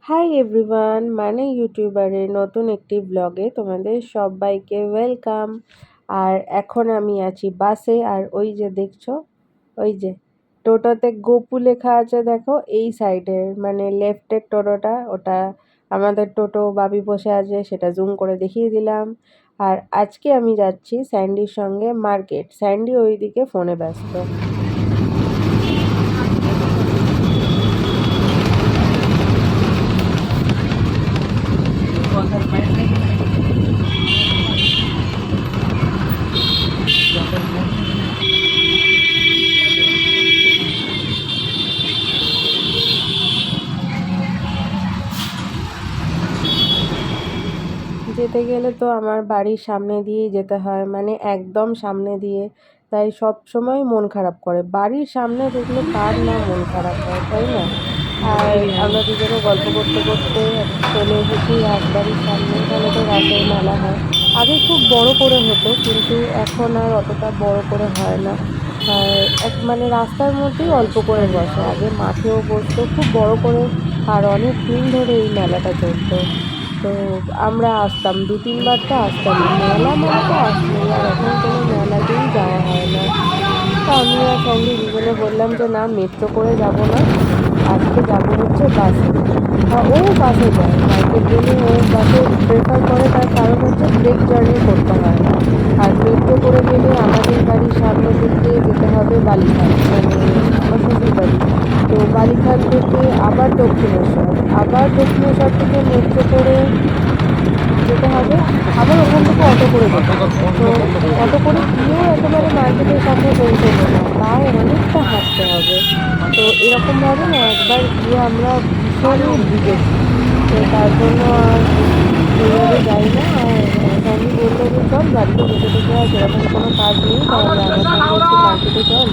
Hi everyone, মানে ইউটিউবারের নতুন একটি ব্লগে তোমাদের সবাইকে ওয়েলকাম। আর এখন আমি আছি বাসে, আর ওই যে দেখছো, ওই যে টোটোতে গোপু লেখা আছে দেখো, এই সাইডের মানে লেফটের টোটোটা, ওটা আমাদের টোটো। বাবি বসে আছে, সেটা জুম করে দেখিয়ে দিলাম। আর আজকে আমি যাচ্ছি স্যান্ডির সঙ্গে মার্কেট। স্যান্ডি ওইদিকে ফোনে ব্যস্ত। যেতে গেলে তো আমার বাড়ির সামনে দিয়েই যেতে হয়, মানে একদম সামনে দিয়ে। তাই সব সময় মন খারাপ করে, বাড়ির সামনে দেখলে কার না মন খারাপ হয়, তাই না? আর আমরা দুজনে গল্প করতে করতে চলে এসেছি রাজবাড়ির সামনে। এখানে তো রাতের মেলা হয়, আগে খুব বড় করে হতো, কিন্তু এখন আর অতটা বড় করে হয় না। আর মানে রাস্তার মধ্যেই অল্প করে বসে, আগে মাঠেও বসতো খুব বড় করে। আর অনেক দিন ধরে এই মেলাটা চলতো। তো আমরা আসতাম, দু তিনবার তো আসতামই, মেলা মানে তো আসবোই। আর এখন কোনো মেলাতেই যাওয়া হয় না। তো আমি আর সঙ্গে দুজনে বললাম যে না, মেট্রো করে যাব না, আজকে যাব হচ্ছে বাসে। ও বাসে যায়, মার্কেট গেলে ও বাসে প্রেফার করে, তার কারণ হচ্ছে ব্রেক জার্নি করতে হয় না। আর মেট্রো করে গেলে আমাদের বাড়ির সামনে থেকে যেতে হবে বালিঘাট, মানে আমার শ্বশুর বাড়ি। তো বালিঘাট থেকে আবার দক্ষিণেশ্বর, আবার দক্ষিণেশ্বর থেকে মেট্রো করে যেতে হবে, আবার ওখান থেকে অটো করে যেতে হবে। তো অটো করে গিয়েও একেবারে মার্কেটের সামনে পৌঁছবো না, তাও অনেকটা হাঁটতে হবে। তো এরকমভাবে না একবার গিয়ে আমরা ভীষণই ভিজেছি। তো তার জন্য আর সেইভাবে যাই না। আর সঙ্গে বললো যে চল, বাড়িতে বসে থেকে আর সেরকম কোনো কাজ নেই, তাহলে আমার সঙ্গে একটু মার্কেটে চল।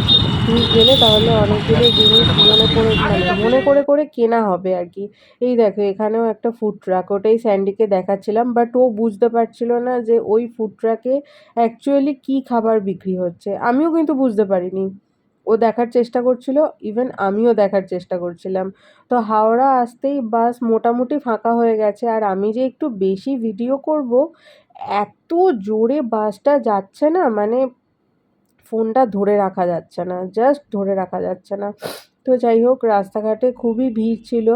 তুই গেলে তাহলে অনেকগুলো জিনিস মনে করে, মানে মনে করে করে কেনা হবে আর কি। এই দেখো, এখানেও একটা ফুড ট্রাক, ওটাই স্যান্ডিকে দেখাচ্ছিলাম, বাট ও বুঝতে পারছিল না যে ওই ফুড ট্রাকে অ্যাকচুয়ালি কী খাবার বিক্রি হচ্ছে। আমিও কিন্তু বুঝতে পারিনি, ও দেখার চেষ্টা করছিল, ইভেন আমিও দেখার চেষ্টা করছিলাম। তো হাওড়া আসতেই বাস মোটামুটি ফাঁকা হয়ে গেছে। আর আমি যে একটু বেশি ভিডিও করব, এত জোরে বাসটা যাচ্ছে না, মানে ফোনটা ধরে রাখা যাচ্ছে না, জাস্ট ধরে রাখা যাচ্ছে না। তো যাই হোক, রাস্তাঘাটে খুবই ভিড় ছিল।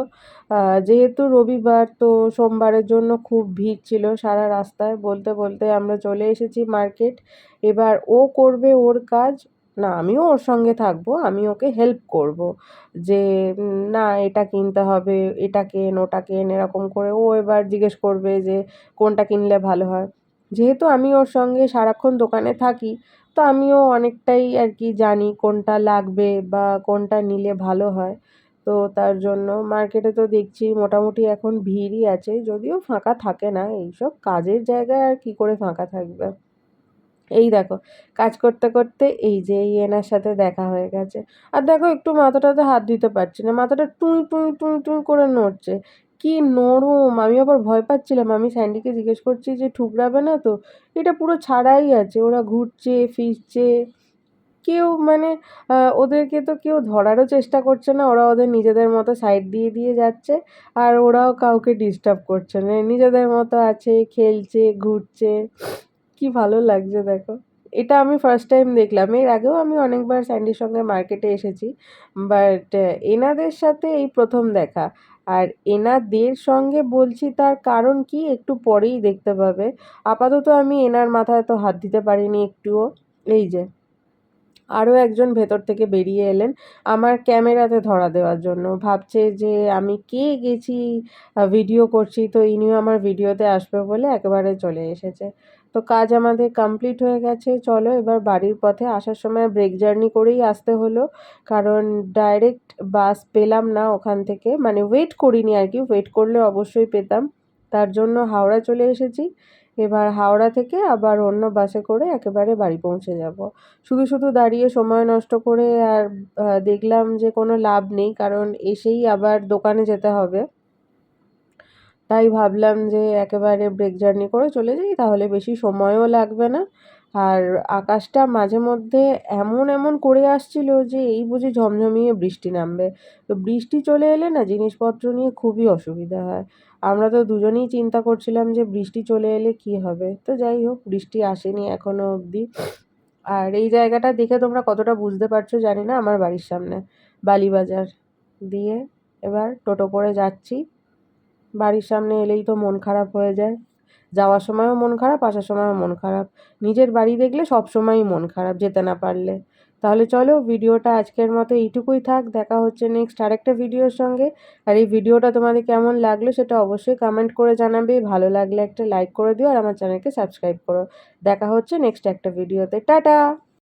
যেহেতু রবিবার, তো সোমবারের জন্য খুব ভিড় ছিল সারা রাস্তায়। বলতে বলতে আমরা চলে এসেছি মার্কেট। এবার ও করবে ওর কাজ, না আমিও ওর সঙ্গে থাকবো, আমি ওকে হেল্প করব। যে না এটা কিনতে হবে, এটা কেন ওটা কেন, এরকম করে ও এবার জিজ্ঞেস করবে যে কোনটা কিনলে ভালো হয়। যেহেতু আমি ওর সঙ্গে সারাক্ষণ দোকানে থাকি, তো আমিও অনেকটাই আর কি জানি কোনটা লাগবে বা কোনটা নিলে ভালো হয়। তো তার জন্য মার্কেটে তো দেখছি মোটামুটি এখন ভিড়ই আছে, যদিও ফাঁকা থাকে না, এইসব কাজের জায়গায় আর কি করে ফাঁকা থাকবে। এই দেখো, কাজ করতে করতে এই যে এই এনার সাথে দেখা হয়ে গেছে। আর দেখো, একটু মাথাটাতে হাত দিতে পারছি না, মাথাটা টুই টুই টুই টুই করে নড়ছে। কি নরম! আমি আবার ভয় পাচ্ছিলাম, আমি স্যান্ডিকে জিজ্ঞেস করছি যে ঠুকরাবে না তো। এটা পুরো ছাড়াই আছে, ওরা ঘুরছে ফিরছে, কেউ মানে ওদেরকে তো কেউ ধরারও চেষ্টা করছে না, ওরা ওদের নিজেদের মতো সাইড দিয়ে দিয়ে যাচ্ছে। আর ওরাও কাউকে ডিস্টার্ব করছে না, নিজেদের মতো আছে, খেলছে ঘুরছে। কি ভালো লাগছে দেখো। এটা আমি ফার্স্ট টাইম দেখলাম, এর আগেও আমি অনেকবার স্যান্ডির সঙ্গে মার্কেটে এসেছি, বাট এনাদের সাথে এই প্রথম দেখা। আর এনাদের সঙ্গে বলছি, তার কারণ কি একটু পরেই দেখতে পাবে। আপাতত আমি এনার মাথায় তো হাত দিতে পারিনি একটুও। এই যে আরও একজন ভেতর থেকে বেরিয়ে এলেন আমার ক্যামেরাতে ধরা দেওয়ার জন্য, ভাবছে যে আমি কে গেছি ভিডিও করছি, তো ইনিও আমার ভিডিওতে আসবে বলে একেবারে চলে এসেছে। তো কাজ আমাদের কমপ্লিট হয়ে গেছে। চলো এবার বাড়ির পথে আসার সময় ব্রেক জার্নি করেই আসতে হলো, কারণ ডাইরেক্ট বাস পেলাম না ওখান থেকে, মানে ওয়েট করিনি আর কি, ওয়েট করলে অবশ্যই পেতাম। তার জন্য হাওড়া চলে এসেছি। এবার হাওড়া থেকে আবার অন্য বাসে করে একেবারে বাড়ি পৌঁছে যাব। শুধু শুধু দাঁড়িয়ে সময় নষ্ট করে আর দেখলাম যে কোনো লাভ নেই, কারণ এসেই আবার দোকানে যেতে হবে। তাই ভাবলাম যে একেবারে ব্রেক জার্নি করে চলে যাই, তাহলে বেশি সময়ও লাগবে না। আর আকাশটা মাঝে মধ্যে এমন এমন করে আসছিল যে এই বুঝি ঝমঝমিয়ে বৃষ্টি নামবে। তো বৃষ্টি চলে এলে না জিনিসপত্র নিয়ে খুবই অসুবিধা হয়। আমরা তো দুজনেই চিন্তা করছিলাম যে বৃষ্টি চলে এলে কি হবে। তো যাই হোক, বৃষ্টি আসেনি এখনো অবধি। আর এই জায়গাটা দেখে তোমরা কতটা বুঝতে পারছো জানি না, আমার বাড়ির সামনে বালিবাজার দিয়ে এবার টোটো করে যাচ্ছি। বাড়ির সামনে এলেই তো মন খারাপ হয়ে যায়। যাওয়ার সময়ও মন খারাপ, আসার সময়ও মন খারাপ। নিজের বাড়ি দেখলে সবসময়ই মন খারাপ, যেতে না পারলে। তাহলে চলো ভিডিওটা আজকের মতো এইটুকুই থাক। দেখা হচ্ছে নেক্সট আরেকটা ভিডিওর সঙ্গে। আর এই ভিডিওটা তোমাদের কেমন লাগলো সেটা অবশ্যই কমেন্ট করে জানাবে। ভালো লাগলে একটা লাইক করে দিও আর আমার চ্যানেলকে সাবস্ক্রাইব করো। দেখা হচ্ছে নেক্সট একটা ভিডিওতে। টাটা।